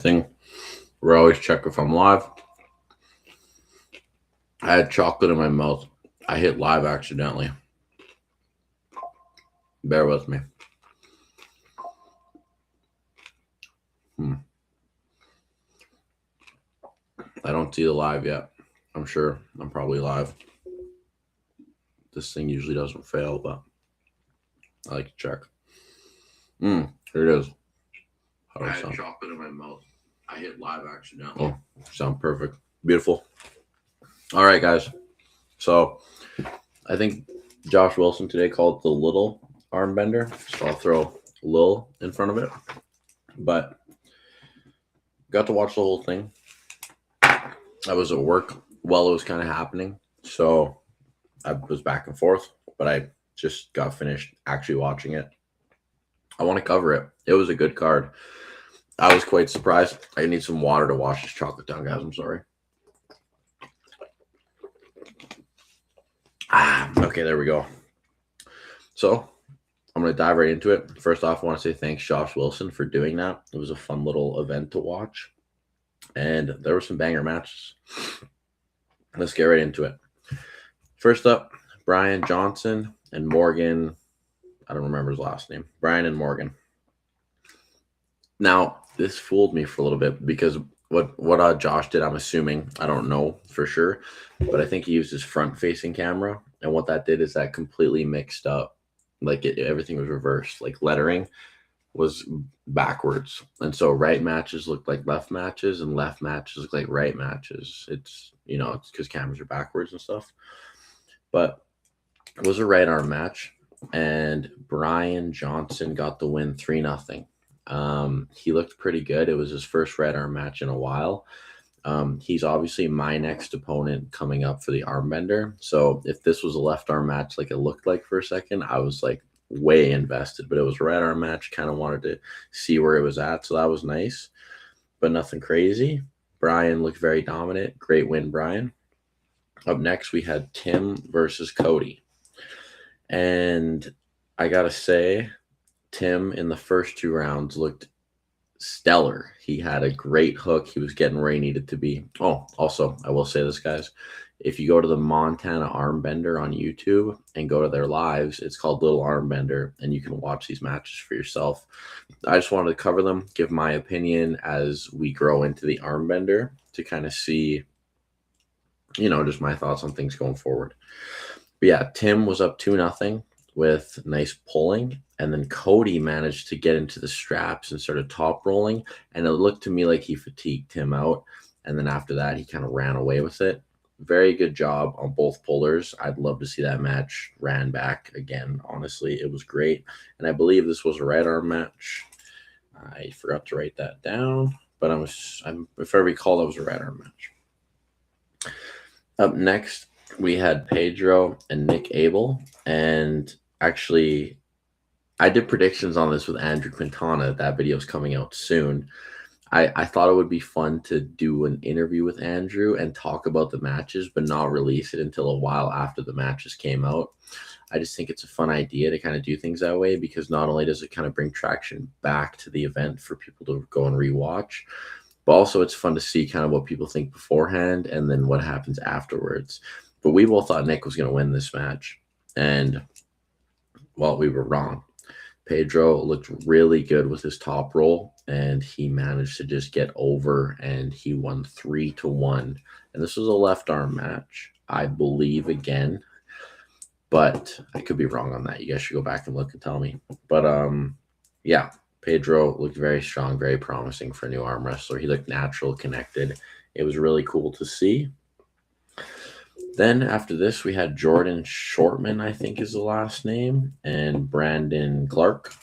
thing where I always check if I'm live. I had chocolate in my mouth. I hit live accidentally. Bear with me. I don't see the live yet. I'm sure I'm probably live. This thing usually doesn't fail, but I like to check. Here it is. How do I sound? Chocolate in my mouth. I hit live accidentally. Oh, sound perfect. Beautiful. All right, guys. So I think Josh Wilson today called it the little arm bender. So I'll throw Lil in front of it. But got to watch the whole thing. I was at work while it was kind of happening. So I was back and forth, but I just got finished actually watching it. I want to cover it. It was a good card. I was quite surprised. I need some water to wash this chocolate down, guys. I'm sorry. Okay, there we go. So I'm going to dive right into it. First off, I want to say thanks, Josh Wilson, for doing that. It was a fun little event to watch. And there were some banger matches. Let's get right into it. First up, Brian Johnson and Morgan. I don't remember his last name. Brian and Morgan. Now, this fooled me for a little bit because what Josh did, I'm assuming, I don't know for sure, but I think he used his front-facing camera. And what that did is that completely mixed up. Like everything was reversed. Like lettering was backwards. And so right matches looked like left matches and left matches look like right matches. It's because cameras are backwards and stuff. But it was a right arm match, and Brian Johnson got the win 3-0. He looked pretty good. It was his first right arm match in a while. He's obviously my next opponent coming up for the armbender. So if this was a left arm match like it looked like for a second, I was like way invested, but it was a right arm match. Kind of wanted to see where it was at. So that was nice, but nothing crazy. Brian looked very dominant. Great win, Brian. Up next, we had Tim versus Cody. And I got to say, Tim in the first 2 rounds looked stellar. He had a great hook. He was getting where he needed to be. Oh, also, I will say this, guys. If you go to the Montana Armbender on YouTube and go to their lives, it's called Little Armbender, and you can watch these matches for yourself. I just wanted to cover them, give my opinion as we grow into the Armbender to kind of see, just my thoughts on things going forward. But yeah, Tim was up 2-0 with nice pulling, and then Cody managed to get into the straps and started top rolling, and it looked to me like he fatigued Tim out, and then after that he kind of ran away with it. Very good job on both pullers. I'd love to see that match ran back again. Honestly, it was great, and I believe this was a right arm match. I forgot to write that down, but if I recall, that was a right arm match. Up next, we had Pedro and Nick Abel, and actually, I did predictions on this with Andrew Quintana. That video is coming out soon. I thought it would be fun to do an interview with Andrew and talk about the matches, but not release it until a while after the matches came out. I just think it's a fun idea to kind of do things that way, because not only does it kind of bring traction back to the event for people to go and rewatch, but also it's fun to see kind of what people think beforehand and then what happens afterwards. But we both thought Nick was going to win this match, and well, we were wrong. Pedro looked really good with his top roll, and he managed to just get over, and he won 3-1. And this was a left arm match, I believe, again, but I could be wrong on that. You guys should go back and look and tell me. But yeah, Pedro looked very strong, very promising for a new arm wrestler. He looked natural, connected. It was really cool to see. Then after this, we had Jordan Shortman, I think is the last name, and Brandon Clark.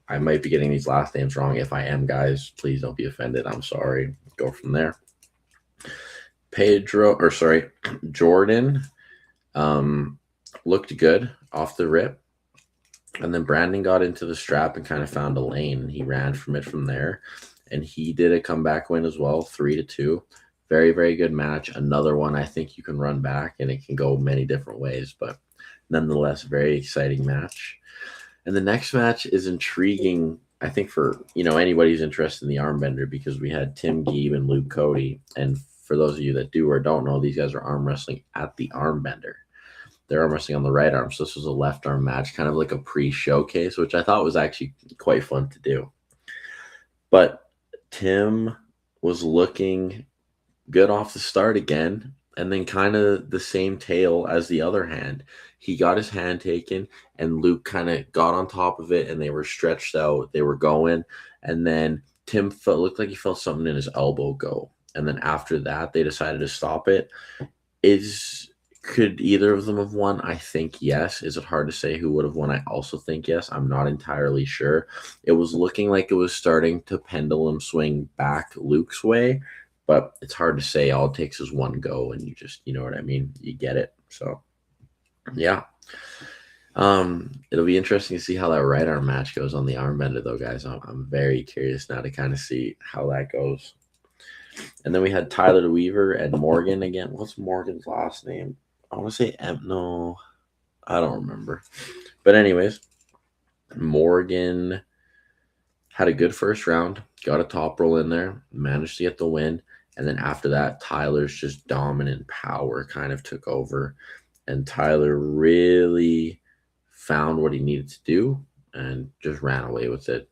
I might be getting these last names wrong. If I am, guys, please don't be offended. I'm sorry. Go from there. Jordan looked good off the rip. And then Brandon got into the strap and kind of found a lane. He ran from it from there. And he did a comeback win as well, 3-2. Very, very good match. Another one I think you can run back, and it can go many different ways. But nonetheless, very exciting match. And the next match is intriguing I think for anybody who's interested in the arm bender, because we had Tim Geeb and Luke Cody, and for those of you that do or don't know, these guys are arm wrestling at the arm bender. They're arm wrestling on the right arm, so this was a left arm match, kind of like a pre-showcase, which I thought was actually quite fun to do. But Tim was looking good off the start again, and then kind of the same tale as the other hand. He got his hand taken, and Luke kind of got on top of it, and they were stretched out. They were going, and then Tim looked like he felt something in his elbow go. And then after that, they decided to stop it. Could either of them have won? I think yes. Is it hard to say who would have won? I also think yes. I'm not entirely sure. It was looking like it was starting to pendulum swing back Luke's way, but it's hard to say. All it takes is one go, and you know what I mean? You get it. So, yeah. It'll be interesting to see how that right arm match goes on the arm bender, though, guys. I'm very curious now to kind of see how that goes. And then we had Tyler Weaver and Morgan again. What's Morgan's last name? I want to say no, I don't remember. But anyways, Morgan had a good first round, got a top roll in there, managed to get the win. And then after that, Tyler's just dominant power kind of took over. And Tyler really found what he needed to do and just ran away with it.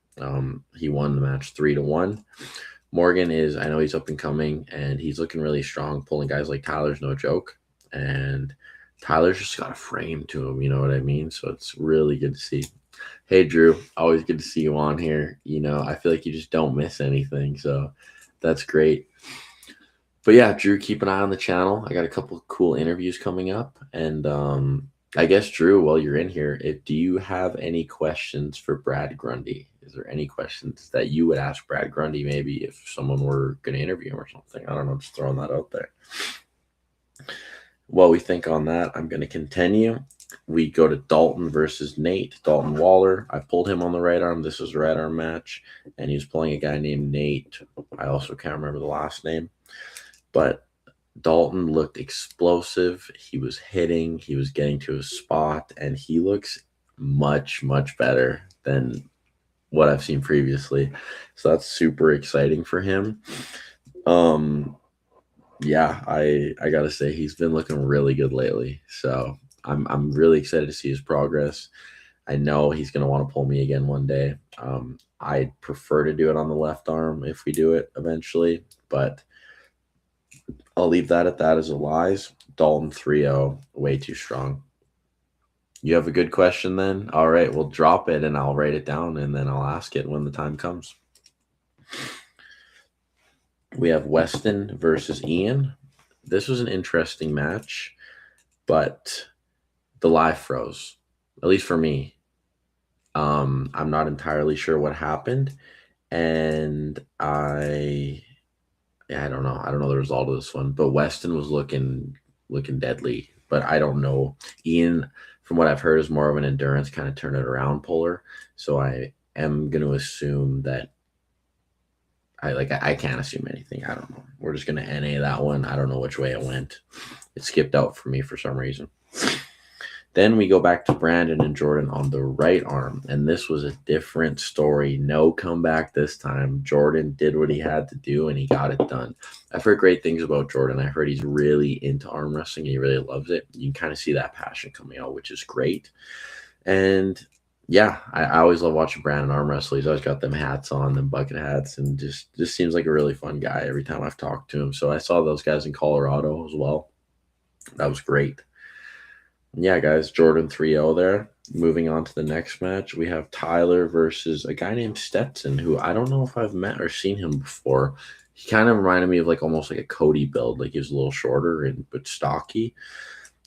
He won the match 3-1. Morgan I know he's up and coming, and he's looking really strong. Pulling guys like Tyler's no joke. And Tyler's just got a frame to him, you know what I mean? So it's really good to see. Hey, Drew, always good to see you on here. I feel like you just don't miss anything, so that's great. But yeah, Drew, keep an eye on the channel. I got a couple of cool interviews coming up, and I guess, Drew, while you're in here, do you have any questions for Brad Grundy? Is there any questions that you would ask Brad Grundy, maybe if someone were going to interview him or something? I don't know, just throwing that out there. While we think on that, I'm going to continue. We go to Dalton versus Nate. Dalton Waller. I pulled him on the right arm. This was a right arm match, and he was pulling a guy named Nate. I also can't remember the last name, but Dalton looked explosive. He was hitting. He was getting to his spot, and he looks much, much better than what I've seen previously. So that's super exciting for him. Yeah, I gotta say he's been looking really good lately. So I'm really excited to see his progress. I know he's gonna want to pull me again one day. I'd prefer to do it on the left arm if we do it eventually, but I'll leave that at that as a lies. Dalton 3-0, way too strong. You have a good question then? All right, we'll drop it and I'll write it down and then I'll ask it when the time comes. We have Weston versus Ian. This was an interesting match, but the live froze, at least for me. I'm not entirely sure what happened, and I don't know. I don't know the result of this one, but Weston was looking deadly. But I don't know. Ian, from what I've heard, is more of an endurance kind of turn it around puller. So I am going to assume that I can't assume anything. I don't know. We're just gonna NA that one. I don't know which way it went. It skipped out for me for some reason. Then we go back to Brandon and Jordan on the right arm, and this was a different story. No comeback this time. Jordan did what he had to do, and he got it done. I've heard great things about Jordan. I heard he's really into arm wrestling. And he really loves it. You can kind of see that passion coming out, which is great. And yeah, I always love watching Brandon arm wrestle. He's always got them hats on, them bucket hats, and just seems like a really fun guy every time I've talked to him. So I saw those guys in Colorado as well. That was great. Yeah, guys, Jordan 3-0 there. Moving on to the next match, we have Tyler versus a guy named Stetson, who I don't know if I've met or seen him before. He kind of reminded me of almost like a Cody build. Like he was a little shorter but stocky.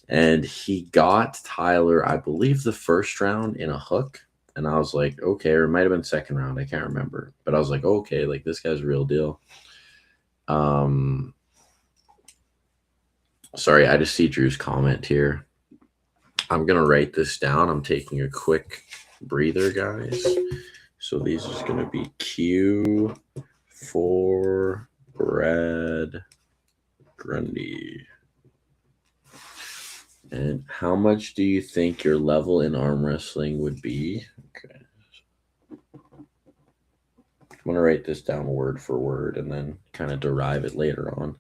And he got Tyler, I believe, the first round in a hook. And I was like, okay, or it might have been second round. I can't remember. But I was like, okay, this guy's a real deal. Sorry, I just see Drew's comment here. I'm going to write this down. I'm taking a quick breather, guys. So these is going to be Q for Brad Grundy. And how much do you think your level in arm wrestling would be? Okay. going to write this down word for word and then kind of derive it later on.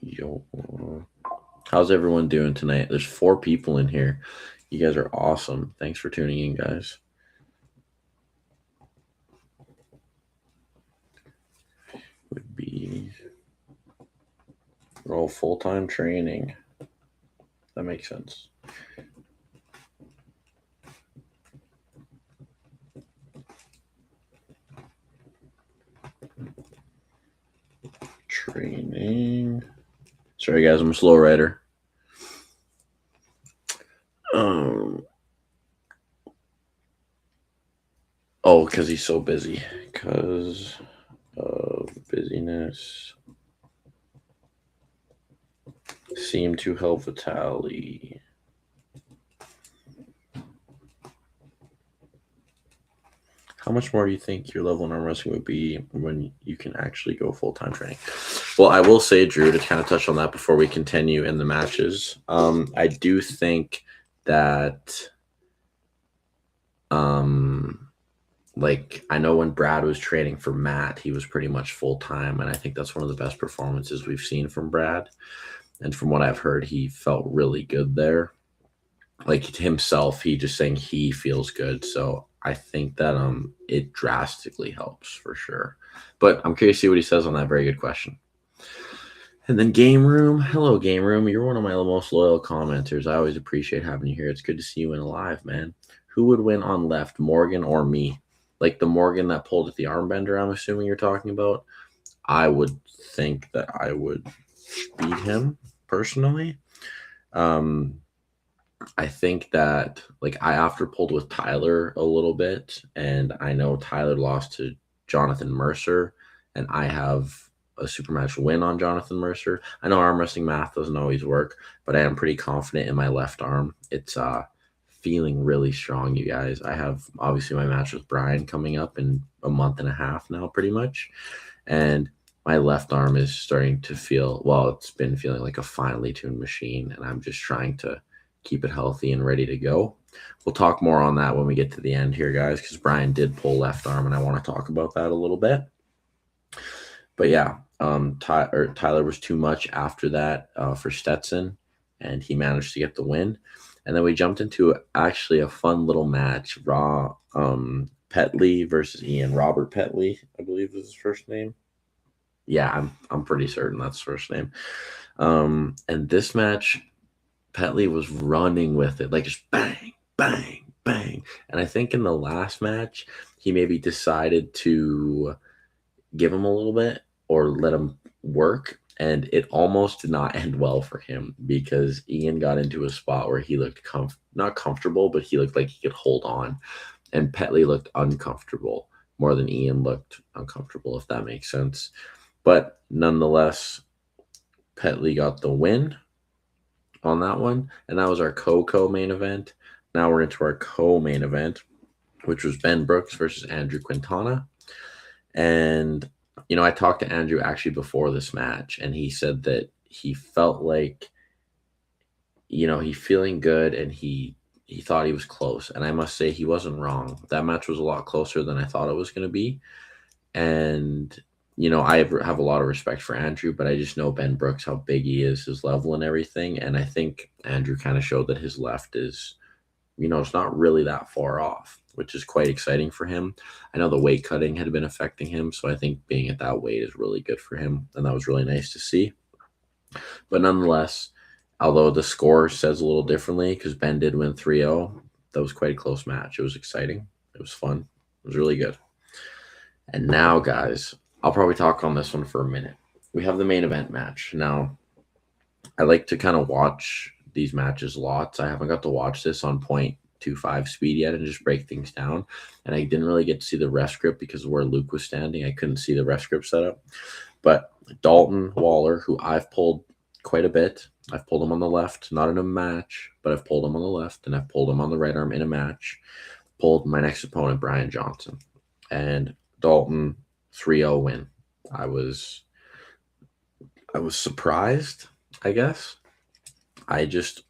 Yo. How's everyone doing tonight? There's 4 people in here. You guys are awesome. Thanks for tuning in, guys. Would be full-time training. That makes sense. Training. Sorry, guys, I'm a slow writer. Oh, because he's so busy. Because of busyness. Seem to help Vitaly. How much more do you think your level in arm wrestling would be when you can actually go full-time training? Well, I will say, Drew, to kind of touch on that before we continue in the matches. I do think that, like, I know when Brad was training for Matt, he was pretty much full-time, and I think that's one of the best performances we've seen from Brad. And from what I've heard, he felt really good there. Like himself, he just saying he feels good. So I think that it drastically helps for sure. But I'm curious to see what he says on that. Very good question. And then Game Room. Hello, Game Room. You're one of my most loyal commenters. I always appreciate having you here. It's good to see you in live, man. Who would win on left, Morgan or me? Like the Morgan that pulled at the armbender, I'm assuming you're talking about. I would think that I would beat him personally. I think that like I after pulled with Tyler a little bit, and I know Tyler lost to Jonathan Mercer, and I have a supermatch win on Jonathan Mercer. I know arm wrestling math doesn't always work, but I am pretty confident in my left arm. It's feeling really strong, you guys. I have obviously my match with Brian coming up in a month and a half now, pretty much, and my left arm is starting to feel, well, it's been feeling like a finely tuned machine, and I'm just trying to keep it healthy and ready to go. We'll talk more on that when we get to the end here, guys, because Brian did pull left arm, and I want to talk about that a little bit. But yeah, Tyler was too much after that for Stetson, and he managed to get the win. And then we jumped into actually a fun little match, Petley versus Ian. Robert Petley, I believe is his first name. Yeah, I'm pretty certain that's his first name. And this match, Petley was running with it, like just bang, bang, bang. And I think in the last match, he maybe decided to give him a little bit or let him work. And it almost did not end well for him because Ian got into a spot where he looked not comfortable, but he looked like he could hold on. And Petley looked uncomfortable more than Ian looked uncomfortable, if that makes sense. But nonetheless, Petley got the win on that one, and that was our co-main event. Now we're into our co-main event, which was Ben Brooks versus Andrew Quintana. And I talked to Andrew actually before this match, and he said that he felt like he's feeling good, and he thought he was close. And I must say he wasn't wrong. That match was a lot closer than I thought it was going to be. And I have a lot of respect for Andrew, but I just know Ben Brooks, how big he is, his level and everything. And I think Andrew kind of showed that his left is, it's not really that far off, which is quite exciting for him. I know the weight cutting had been affecting him, so I think being at that weight is really good for him. And that was really nice to see. But nonetheless, although the score says a little differently because Ben did win 3-0, that was quite a close match. It was exciting. It was fun. It was really good. And now, guys, I'll probably talk on this one for a minute. We have the main event match. Now, I like to kind of watch these matches lots. I haven't got to watch this on 0.25 speed yet and just break things down. And I didn't really get to see the ref script because of where Luke was standing. I couldn't see the ref script setup. But Dalton Waller, who I've pulled quite a bit. I've pulled him on the left, not in a match, but I've pulled him on the left, and I've pulled him on the right arm in a match. Pulled my next opponent, Brian Johnson. And Dalton 3-0 win. I was surprised, I guess. I just,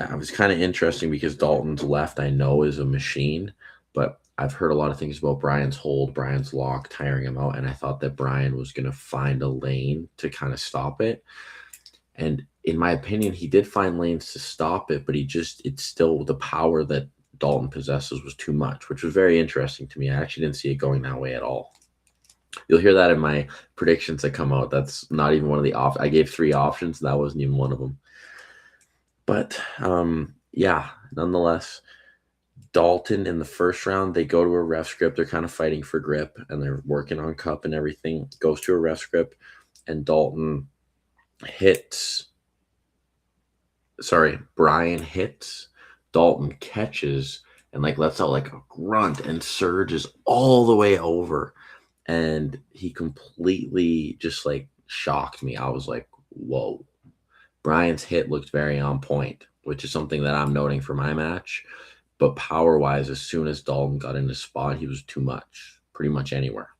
It was kind of interesting because Dalton's left I know is a machine, but I've heard a lot of things about Brian's hold, Brian's lock, tiring him out, and I thought that Brian was going to find a lane to kind of stop it. And in my opinion, he did find lanes to stop it, but it's still the power that Dalton possesses was too much, which was very interesting to me. I actually didn't see it going that way at all. You'll hear that in my predictions that come out. That's not even one of the I gave 3 options. That wasn't even one of them. But yeah, nonetheless, Dalton in the first round, they go to a ref script. They're kind of fighting for grip and they're working on cup and everything. Goes to a ref script, and Brian hits, Dalton catches, and like lets out like a grunt and surges all the way over. And he completely just like shocked me. I was like, whoa. Brian's hit looked very on point, which is something that I'm noting for my match. But power wise, as soon as Dalton got in his spot, he was too much, pretty much anywhere.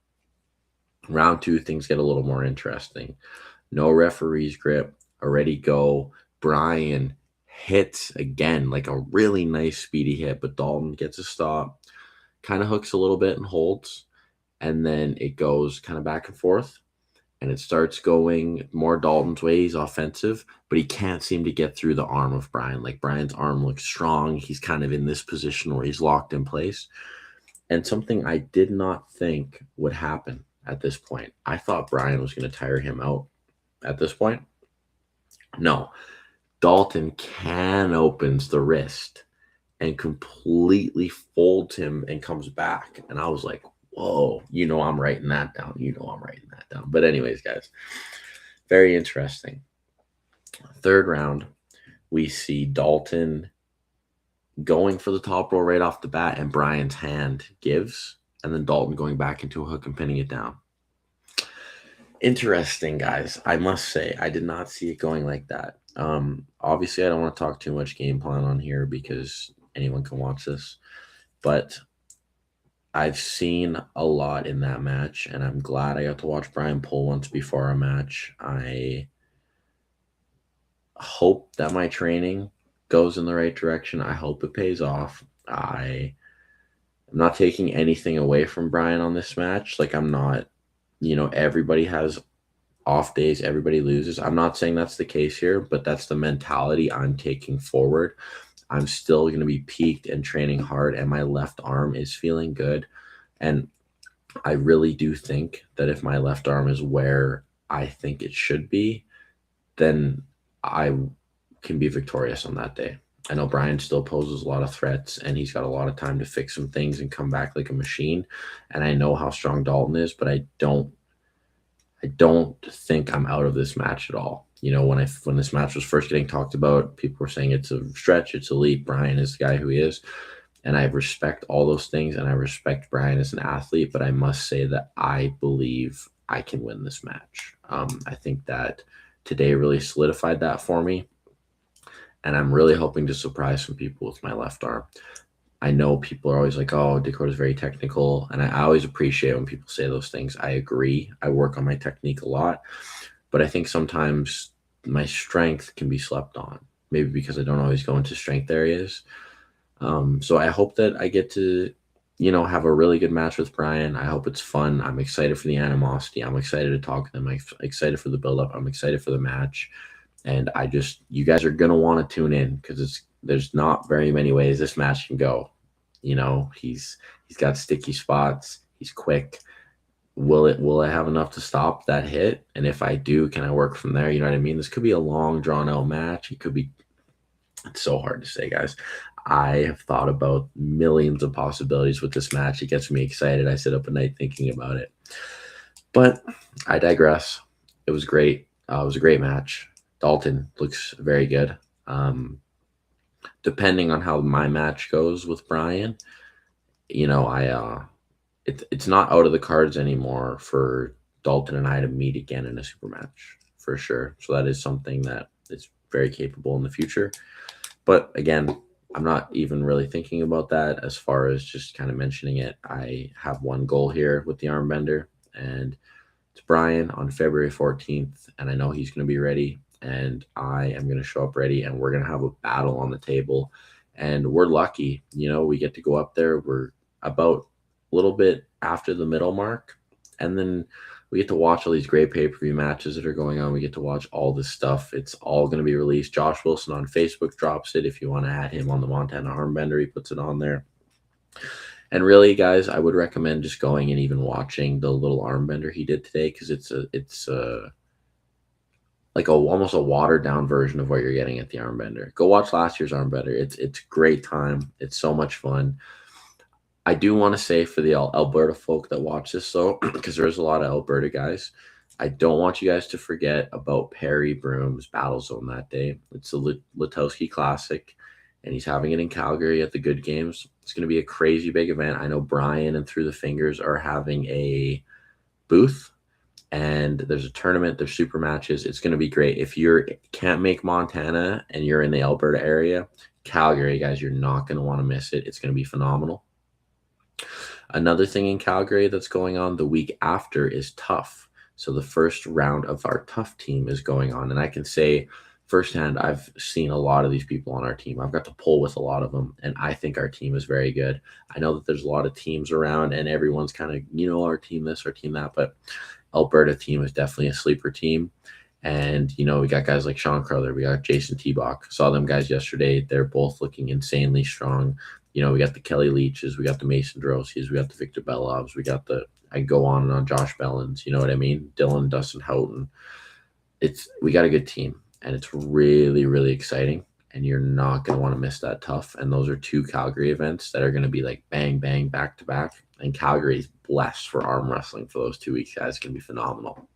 Round 2, things get a little more interesting. No referee's grip, already go. Brian hits again, like a really nice speedy hit, but Dalton gets a stop, kind of hooks a little bit and holds. And then it goes kind of back and forth. And it starts going more Dalton's way. He's offensive, but he can't seem to get through the arm of Brian. Like Brian's arm looks strong. He's kind of in this position where he's locked in place. And something I did not think would happen at this point. I thought Brian was going to tire him out at this point. No, Dalton opens the wrist and completely folds him and comes back. And I was like, whoa, I'm writing that down. But anyways, guys, very interesting. Third round, we see Dalton going for the top roll right off the bat, and Brian's hand gives, and then Dalton going back into a hook and pinning it down. Interesting, guys. I must say, I did not see it going like that. Obviously, I don't want to talk too much game plan on here because anyone can watch this, but I've seen a lot in that match, and I'm glad I got to watch Brian pull once before our match. I hope that my training goes in the right direction. I hope it pays off. I'm not taking anything away from Brian on this match. Like, I'm not, everybody has off days, everybody loses. I'm not saying that's the case here, but that's the mentality I'm taking forward. I'm still going to be peaked and training hard, and my left arm is feeling good. And I really do think that if my left arm is where I think it should be, then I can be victorious on that day. I know Brian still poses a lot of threats, and he's got a lot of time to fix some things and come back like a machine. And I know how strong Dalton is, but I don't think I'm out of this match at all. When this match was first getting talked about, people were saying it's a stretch, it's elite. Brian is the guy who he is. And I respect all those things, and I respect Brian as an athlete, but I must say that I believe I can win this match. I think that today really solidified that for me, and I'm really hoping to surprise some people with my left arm. I know people are always like, oh, Dakota's very technical, and I always appreciate when people say those things. I agree. I work on my technique a lot, but I think sometimes my strength can be slept on, maybe because I don't always go into strength areas. So I hope that I get to, have a really good match with Brian. I hope it's fun. I'm excited for the animosity. I'm excited to talk to them. I'm excited for the build-up. I'm excited for the match. And you guys are going to want to tune in because there's not very many ways this match can go. He's got sticky spots. He's quick. Will I have enough to stop that hit? And if I do, can I work from there? You know what I mean? This could be a long, drawn-out match. It's so hard to say, guys. I have thought about millions of possibilities with this match. It gets me excited. I sit up at night thinking about it. But I digress. It was great. It was a great match. Dalton looks very good. Depending on how my match goes with Brian, it's not out of the cards anymore for Dalton and I to meet again in a super match for sure. So that is something that is very capable in the future. But again, I'm not even really thinking about that as far as just kind of mentioning it. I have one goal here with the armbender, and it's Brian on February 14th, and I know he's going to be ready. and I am going to show up ready, and we're going to have a battle on the table. And we're lucky, we get to go up there. We're about a little bit after the middle mark, and then we get to watch all these great pay-per-view matches that are going on. We get to watch all this stuff. It's all going to be released. Josh Wilson on Facebook drops it. If you want to add him on the Montana Armbender, he puts it on there. And really, guys, I would recommend just going and even watching the little armbender he did today, because it's like almost a watered down version of what you're getting at the armbender. Go watch last year's armbender. It's great time. It's so much fun. I do want to say for the Alberta folk that watch this, though, because there's a lot of Alberta guys, I don't want you guys to forget about Perry Broom's Battle Zone that day. It's a Letowski Classic, and he's having it in Calgary at the Good Games. It's going to be a crazy big event. I know Brian and Through the Fingers are having a booth, and there's a tournament. There's super matches. It's going to be great. If you can't make Montana and you're in the Alberta area, Calgary, guys, you're not going to want to miss it. It's going to be phenomenal. Another thing in Calgary that's going on the week after is Tough. So the first round of our Tough team is going on. And I can say firsthand, I've seen a lot of these people on our team. I've got to pull with a lot of them, and I think our team is very good. I know that there's a lot of teams around, and everyone's kind of, our team this, our team that, but Alberta team is definitely a sleeper team. And, we got guys like Sean Crowther. We got Jason T-Bach. Saw them guys yesterday. They're both looking insanely strong. We got the Kelly Leaches. We got the Mason Drosies. We got the Victor Belovs. We got I go on and on, Josh Bellins. You know what I mean? Dylan, Dustin Houghton. We got a good team, and it's really, really exciting. And you're not going to want to miss that Tough. And those are two Calgary events that are going to be like bang, bang, back to back. And Calgary's blessed for arm wrestling for those 2 weeks, guys. It's going to be phenomenal.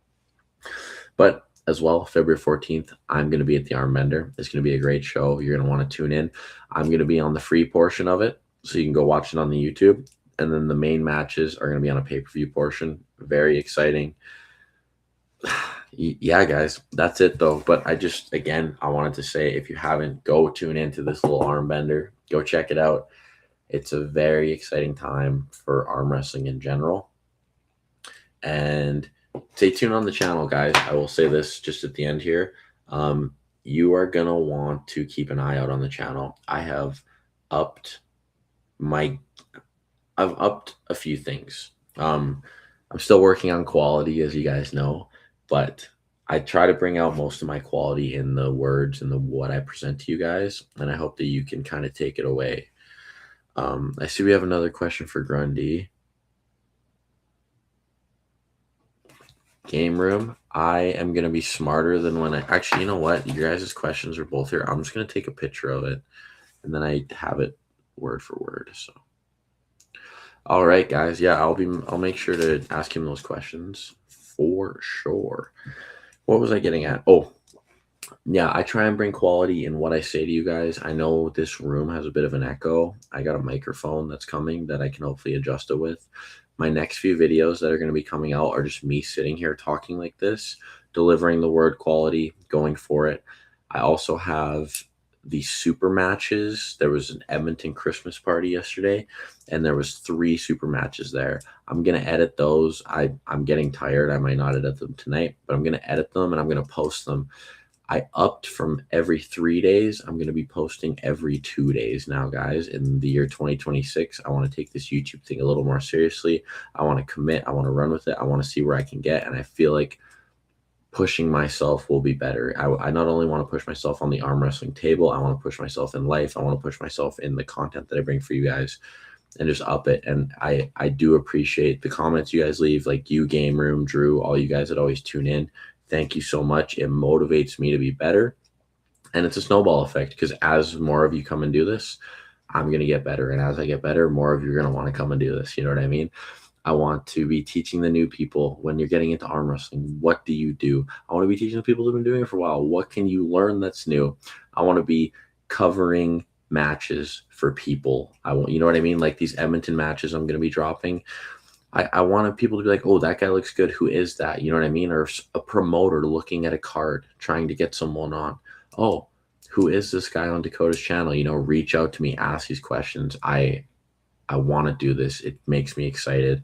But as well, February 14th, I'm going to be at the Armbender. It's going to be a great show. You're going to want to tune in. I'm going to be on the free portion of it, so you can go watch it on the YouTube. And then the main matches are going to be on a pay-per-view portion. Very exciting. Yeah, guys, that's it, though. But I wanted to say, if you haven't, go tune into this little Armbender. Go check it out. It's a very exciting time for arm wrestling in general. And stay tuned on the channel, guys. I will say this just at the end here. You are going to want to keep an eye out on the channel. I've upped a few things. I'm still working on quality, as you guys know, but I try to bring out most of my quality in the words and what I present to you guys, and I hope that you can kind of take it away. I see we have another question for Grundy. Game room. I am going to be smarter than when actually, you know what? Your guys' questions are both here. I'm just going to take a picture of it, and then I have it word for word. So, all right, guys. Yeah, I'll make sure to ask him those questions for sure. What was I getting at? Oh, yeah, I try and bring quality in what I say to you guys. I know this room has a bit of an echo. I got a microphone that's coming that I can hopefully adjust it with. My next few videos that are going to be coming out are just me sitting here talking like this, delivering the word quality, going for it. I also have the super matches. There was an Edmonton Christmas party yesterday, and there was 3 super matches there. I'm going to edit those. I'm getting tired. I might not edit them tonight, but I'm going to edit them, and I'm going to post them. I upped from every 3 days. I'm going to be posting every 2 days now, guys. In the year 2026, I want to take this YouTube thing a little more seriously. I want to commit. I want to run with it. I want to see where I can get. And I feel like pushing myself will be better. I not only want to push myself on the arm wrestling table, I want to push myself in life. I want to push myself in the content that I bring for you guys and just up it. And I do appreciate the comments you guys leave, like you, Game Room, Drew, all you guys that always tune in. Thank you so much. It motivates me to be better. And it's a snowball effect, because as more of you come and do this, I'm going to get better. And as I get better, more of you are going to want to come and do this. You know what I mean? I want to be teaching the new people when you're getting into arm wrestling. What do you do? I want to be teaching the people who've been doing it for a while. What can you learn that's new? I want to be covering matches for people. You know what I mean? Like these Edmonton matches I'm going to be dropping. I wanted people to be like, oh, that guy looks good. Who is that? You know what I mean? Or a promoter looking at a card, trying to get someone on. Oh, who is this guy on Dakota's channel? Reach out to me, ask these questions. I want to do this. It makes me excited.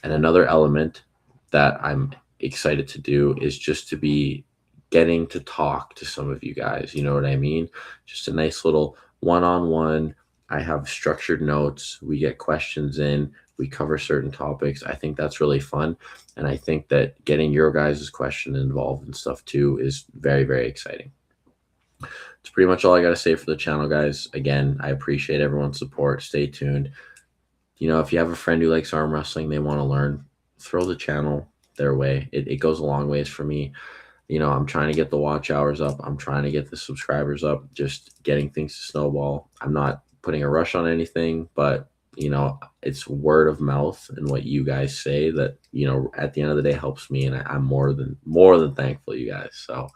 And another element that I'm excited to do is just to be getting to talk to some of you guys. You know what I mean? Just a nice little one-on-one. I have structured notes. We get questions in. We cover certain topics. I think that's really fun. And I think that getting your guys' question involved and stuff too is very, very exciting. It's pretty much all I got to say for the channel, guys. Again, I appreciate everyone's support. Stay tuned. If you have a friend who likes arm wrestling, they want to learn, throw the channel their way. It goes a long ways for me. I'm trying to get the watch hours up. I'm trying to get the subscribers up, just getting things to snowball. I'm not putting a rush on anything, but it's word of mouth and what you guys say that, at the end of the day helps me. And I'm more than thankful, you guys. So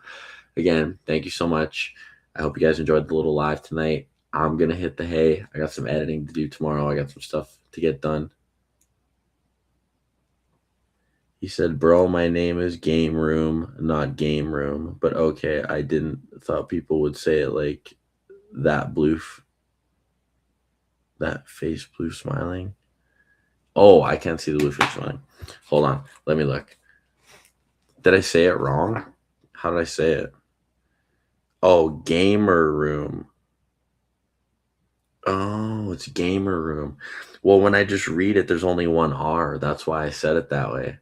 again, thank you so much. I hope you guys enjoyed the little live tonight. I'm going to hit the hay. I got some editing to do tomorrow. I got some stuff to get done. He said, bro, my name is Game Room, not Game Room. But okay, I didn't thought people would say it like that that face blue smiling. Oh, I can't see the blue face smiling. Hold on. Let me look. Did I say it wrong? How did I say it? Oh, Gamer Room. Oh, it's Gamer Room. Well, when I just read it, there's only one R. That's why I said it that way.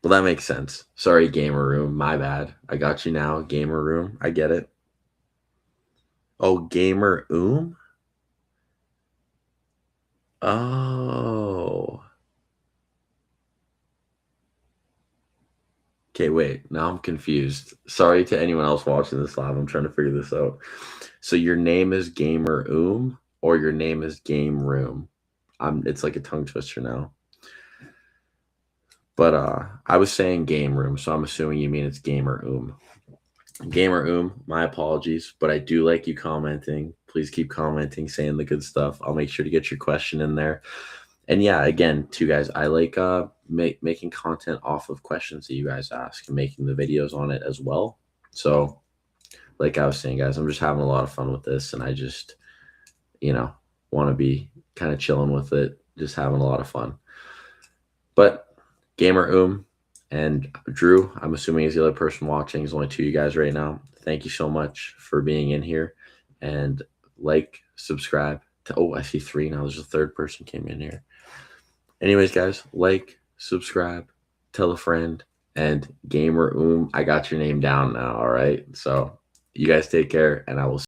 Well, that makes sense. Sorry, Gamer Room. My bad. I got you now. Gamer Room. I get it. Oh, Gamer Oom? Oh. Okay, wait. Now I'm confused. Sorry to anyone else watching this live. I'm trying to figure this out. So your name is Gamer Oom or your name is Game Room? It's like a tongue twister now. But I was saying Game Room, so I'm assuming you mean it's Gamer Oom. Gamer my apologies, but I do like you commenting. Please keep commenting, saying the good stuff. I'll make sure to get your question in there. And yeah, again, too, guys, I like making content off of questions that you guys ask and making the videos on it as well. So, like I was saying, guys, I'm just having a lot of fun with this, and I just, want to be kind of chilling with it, just having a lot of fun. But Gamer and Drew, I'm assuming is the other person watching. There's only two of you guys right now. Thank you so much for being in here. And like, subscribe. I see three now. There's a third person came in here. Anyways, guys, like, subscribe, tell a friend, and Gamer I got your name down now, all right? So you guys take care, and I will see